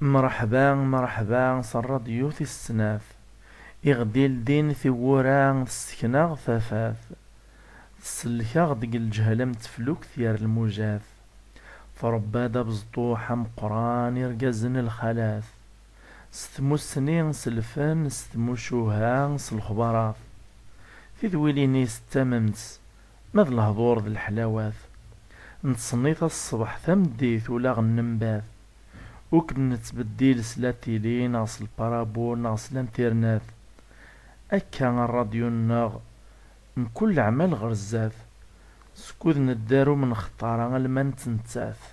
مرحبا مرحبا صالراديو السناف. إغديل دين ثورا السكناغ ثافاث تسلكاغ دق الجهلم تفلوك ثيار المجاث. فربادا بزطوح مقران يرقزن الخلاث. ستمو السنين سلفان ستمو شوها سالخبراث. في ذويليني ستممت ماذ الهضور ذي الحلاوات. نتصنيت الصبح ثمديث ولا غنمباث. وكد نتبديل سلاتيلي ناقص البارابول ناقص الانترنت. أكا الراديو ناغ من كل عمل غرزاث. سكوذ ندارو من خطارة المن تنتاث.